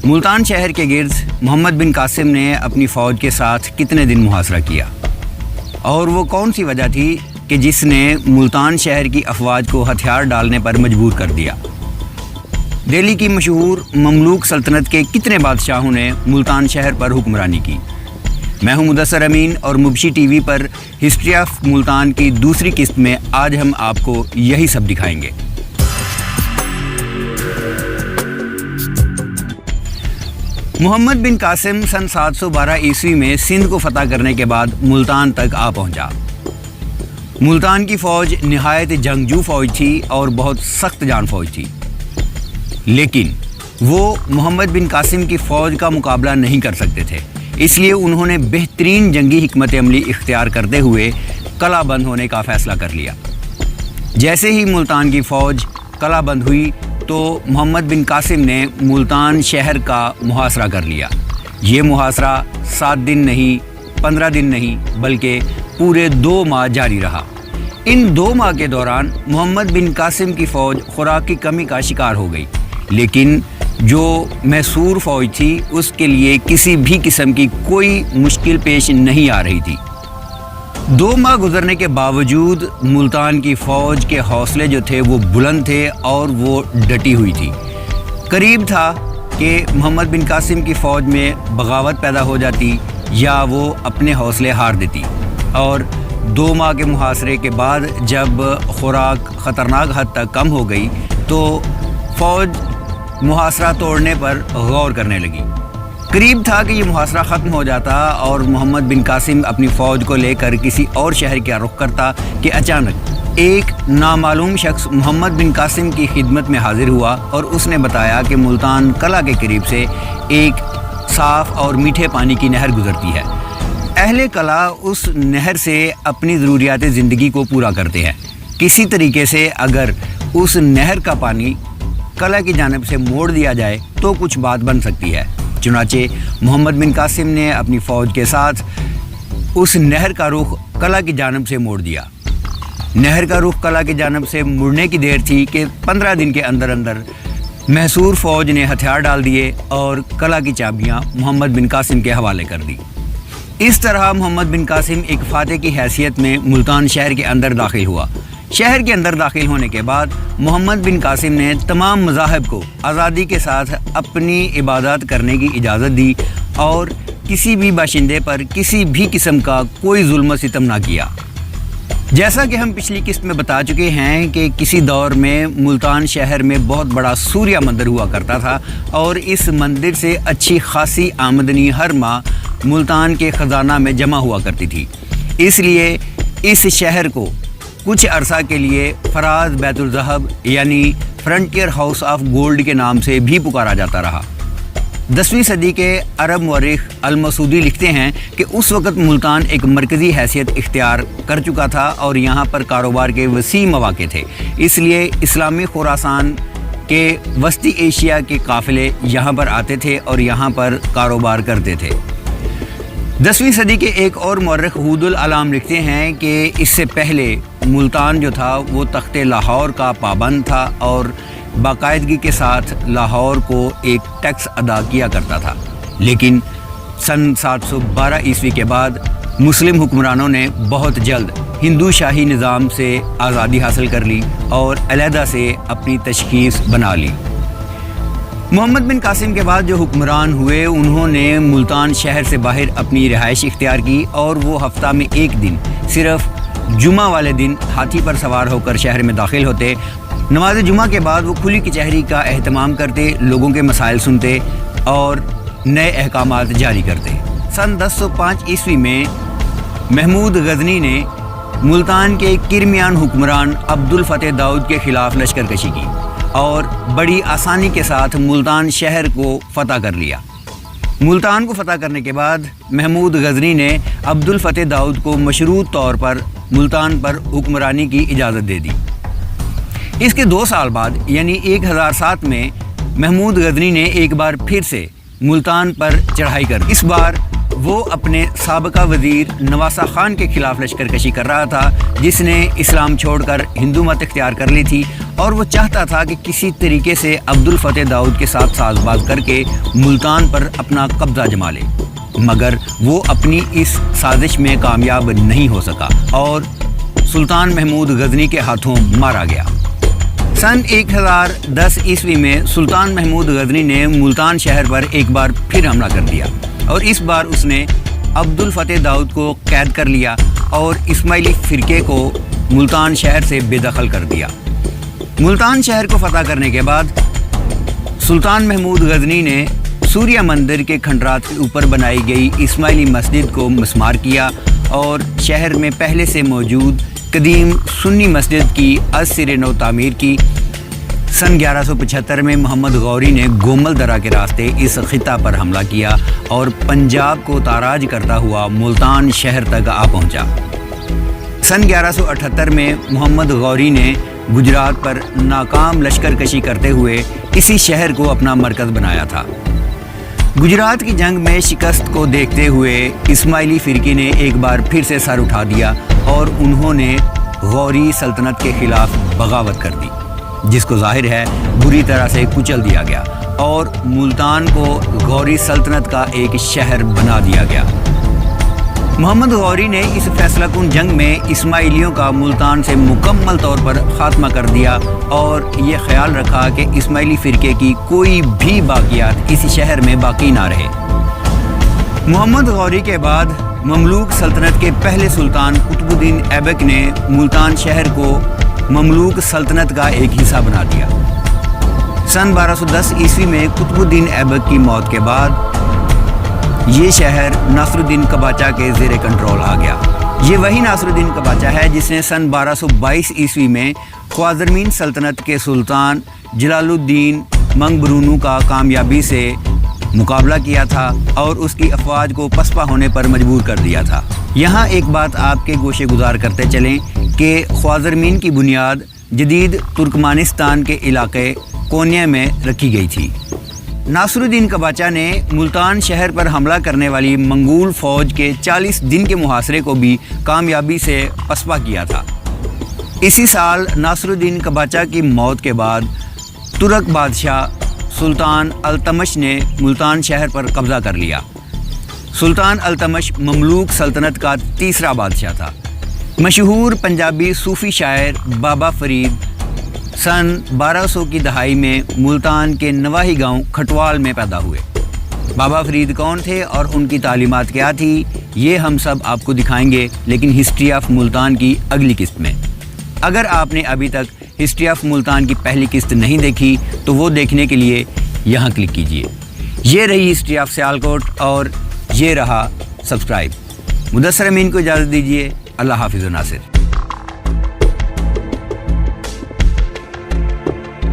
ملتان شہر کے گرد محمد بن قاسم نے اپنی فوج کے ساتھ کتنے دن محاصرہ کیا اور وہ کون سی وجہ تھی کہ جس نے ملتان شہر کی افواج کو ہتھیار ڈالنے پر مجبور کر دیا؟ دہلی کی مشہور مملوک سلطنت کے کتنے بادشاہوں نے ملتان شہر پر حکمرانی کی؟ میں ہوں مدثر امین اور مبشی ٹی وی پر ہسٹری آف ملتان کی دوسری قسط میں آج ہم آپ کو یہی سب دکھائیں گے۔ محمد بن قاسم سن 712 عیسوی میں سندھ کو فتح کرنے کے بعد ملتان تک آ پہنچا۔ ملتان کی فوج نہایت جنگجو فوج تھی اور بہت سخت جان فوج تھی، لیکن وہ محمد بن قاسم کی فوج کا مقابلہ نہیں کر سکتے تھے، اس لیے انہوں نے بہترین جنگی حکمت عملی اختیار کرتے ہوئے قلعہ بند ہونے کا فیصلہ کر لیا۔ جیسے ہی ملتان کی فوج قلعہ بند ہوئی تو محمد بن قاسم نے ملتان شہر کا محاصرہ کر لیا۔ یہ محاصرہ 7 دن نہیں، 15 دن نہیں، بلکہ پورے 2 ماہ جاری رہا۔ ان 2 ماہ کے دوران محمد بن قاسم کی فوج خوراک کی کمی کا شکار ہو گئی، لیکن جو محصور فوج تھی اس کے لیے کسی بھی قسم کی کوئی مشکل پیش نہیں آ رہی تھی۔ 2 ماہ گزرنے کے باوجود ملتان کی فوج کے حوصلے جو تھے وہ بلند تھے اور وہ ڈٹی ہوئی تھی۔ قریب تھا کہ محمد بن قاسم کی فوج میں بغاوت پیدا ہو جاتی یا وہ اپنے حوصلے ہار دیتی، اور 2 ماہ کے محاصرے کے بعد جب خوراک خطرناک حد تک کم ہو گئی تو فوج محاصرہ توڑنے پر غور کرنے لگی۔ قریب تھا کہ یہ محاصرہ ختم ہو جاتا اور محمد بن قاسم اپنی فوج کو لے کر کسی اور شہر کا رخ کرتا کہ اچانک ایک نامعلوم شخص محمد بن قاسم کی خدمت میں حاضر ہوا اور اس نے بتایا کہ ملتان قلعہ کے قریب سے ایک صاف اور میٹھے پانی کی نہر گزرتی ہے۔ اہل قلعہ اس نہر سے اپنی ضروریات زندگی کو پورا کرتے ہیں۔ کسی طریقے سے اگر اس نہر کا پانی قلعہ کی جانب سے موڑ دیا جائے تو کچھ بات بن سکتی ہے۔ چنانچہ محمد بن قاسم نے اپنی فوج کے ساتھ اس نہر کا رخ قلعہ کی جانب سے موڑ دیا۔ نہر کا رخ قلعہ کی جانب سے مڑنے کی دیر تھی کہ 15 دن کے اندر اندر محصور فوج نے ہتھیار ڈال دیے اور قلعہ کی چابیاں محمد بن قاسم کے حوالے کر دی۔ اس طرح محمد بن قاسم ایک فاتح کی حیثیت میں ملتان شہر کے اندر داخل ہوا۔ شہر کے اندر داخل ہونے کے بعد محمد بن قاسم نے تمام مذاہب کو آزادی کے ساتھ اپنی عبادات کرنے کی اجازت دی اور کسی بھی باشندے پر کسی بھی قسم کا کوئی ظلم و ستم نہ کیا۔ جیسا کہ ہم پچھلی قسط میں بتا چکے ہیں کہ کسی دور میں ملتان شہر میں بہت بڑا سوریہ مندر ہوا کرتا تھا اور اس مندر سے اچھی خاصی آمدنی ہر ماہ ملتان کے خزانہ میں جمع ہوا کرتی تھی۔ اس لیے اس شہر کو کچھ عرصہ کے لیے فراز بیت الذهب یعنی فرنٹیئر ہاؤس آف گولڈ کے نام سے بھی پکارا جاتا رہا۔ 10ویں صدی کے عرب مورخ المسعودی لکھتے ہیں کہ اس وقت ملتان ایک مرکزی حیثیت اختیار کر چکا تھا اور یہاں پر کاروبار کے وسیع مواقع تھے، اس لیے اسلامی خراسان کے وسطی ایشیا کے قافلے یہاں پر آتے تھے اور یہاں پر کاروبار کرتے تھے۔ 10ویں صدی کے ایک اور مورخ حود العلام لکھتے ہیں کہ اس سے پہلے ملتان جو تھا وہ تخت لاہور کا پابند تھا اور باقاعدگی کے ساتھ لاہور کو ایک ٹیکس ادا کیا کرتا تھا، لیکن سن 712 عیسوی کے بعد مسلم حکمرانوں نے بہت جلد ہندو شاہی نظام سے آزادی حاصل کر لی اور علیحدہ سے اپنی تشخیص بنا لی۔ محمد بن قاسم کے بعد جو حکمران ہوئے انہوں نے ملتان شہر سے باہر اپنی رہائش اختیار کی اور وہ ہفتہ میں ایک دن صرف جمعہ والے دن ہاتھی پر سوار ہو کر شہر میں داخل ہوتے۔ نماز جمعہ کے بعد وہ کھلی کچہری کا اہتمام کرتے، لوگوں کے مسائل سنتے اور نئے احکامات جاری کرتے۔ سن 1005 عیسوی میں محمود غزنی نے ملتان کے کرمیان حکمران عبد الفتح داؤد کے خلاف لشکر کشی کی اور بڑی آسانی کے ساتھ ملتان شہر کو فتح کر لیا۔ ملتان کو فتح کرنے کے بعد محمود غزنی نے عبد الفتح داؤد کو مشروط طور پر ملتان پر حکمرانی کی اجازت دے دی۔ اس کے 2 سال بعد یعنی 1007 میں محمود غزنی نے ایک بار پھر سے ملتان پر چڑھائی کر اس بار وہ اپنے سابقہ وزیر نواسہ خان کے خلاف لشکر کشی کر رہا تھا، جس نے اسلام چھوڑ کر ہندو مت اختیار کر لی تھی، اور وہ چاہتا تھا کہ کسی طریقے سے عبدالفتح داؤد کے ساتھ ساز باز کر کے ملتان پر اپنا قبضہ جما لے، مگر وہ اپنی اس سازش میں کامیاب نہیں ہو سکا اور سلطان محمود غزنی کے ہاتھوں مارا گیا۔ سن 1010 عیسوی میں سلطان محمود غزنی نے ملتان شہر پر ایک بار پھر حملہ کر دیا، اور اس بار اس نے عبدالفتح داؤد کو قید کر لیا اور اسماعیلی فرقے کو ملتان شہر سے بے دخل کر دیا۔ ملتان شہر کو فتح کرنے کے بعد سلطان محمود غزنی نے سوریہ مندر کے کھنڈرات کے اوپر بنائی گئی اسماعیلی مسجد کو مسمار کیا اور شہر میں پہلے سے موجود قدیم سنی مسجد کی از سر نو تعمیر کی۔ سن 1175 میں محمد غوری نے گومل درہ کے راستے اس خطہ پر حملہ کیا اور پنجاب کو تاراج کرتا ہوا ملتان شہر تک آ پہنچا۔ سن 1178 میں محمد غوری نے گجرات پر ناکام لشکر کشی کرتے ہوئے اسی شہر کو اپنا مرکز بنایا تھا۔ گجرات کی جنگ میں شکست کو دیکھتے ہوئے اسماعیلی فرقے نے ایک بار پھر سے سر اٹھا دیا اور انہوں نے غوری سلطنت کے خلاف بغاوت کر دی، جس کو ظاہر ہے بری طرح سے کچل دیا گیا اور ملتان کو غوری سلطنت کا ایک شہر بنا دیا گیا۔ محمد غوری نے اس فیصلہ کن جنگ میں اسماعیلیوں کا ملتان سے مکمل طور پر خاتمہ کر دیا اور یہ خیال رکھا کہ اسماعیلی فرقے کی کوئی بھی باقیات اس شہر میں باقی نہ رہے۔ محمد غوری کے بعد مملوک سلطنت کے پہلے سلطان قطب الدین ایبک نے ملتان شہر کو مملوک سلطنت کا ایک حصہ بنا دیا۔ سن 1210 عیسوی میں قطب الدین ایبک کی موت کے بعد یہ شہر ناصر الدین قباچہ کے زیر کنٹرول آ گیا۔ یہ وہی ناصر الدین قباچہ ہے جس نے سن 1222 عیسوی میں خوارزمین سلطنت کے سلطان جلال الدین منگبرونو کا کامیابی سے مقابلہ کیا تھا اور اس کی افواج کو پسپا ہونے پر مجبور کر دیا تھا۔ یہاں ایک بات آپ کے گوشے گزار کرتے چلیں کہ خوارزمین کی بنیاد جدید ترکمانستان کے علاقے کونیا میں رکھی گئی تھی۔ ناصر الدین قباچہ نے ملتان شہر پر حملہ کرنے والی منگول فوج کے 40 دن کے محاصرے کو بھی کامیابی سے پسپا کیا تھا۔ اسی سال ناصر الدین قباچہ کی موت کے بعد ترک بادشاہ سلطان التمش نے ملتان شہر پر قبضہ کر لیا۔ سلطان التمش مملوک سلطنت کا تیسرا بادشاہ تھا۔ مشہور پنجابی صوفی شاعر بابا فرید سن 1200 کی دہائی میں ملتان کے نواحی گاؤں کھٹوال میں پیدا ہوئے۔ بابا فرید کون تھے اور ان کی تعلیمات کیا تھی، یہ ہم سب آپ کو دکھائیں گے، لیکن ہسٹری آف ملتان کی اگلی قسط میں۔ اگر آپ نے ابھی تک ہسٹری آف ملتان کی پہلی قسط نہیں دیکھی تو وہ دیکھنے کے لیے یہاں کلک کیجئے۔ یہ رہی ہسٹری آف سیالکوٹ اور یہ رہا سبسکرائب۔ مدثر امین کو اجازت دیجیے۔ اللہ حافظ و ناصر۔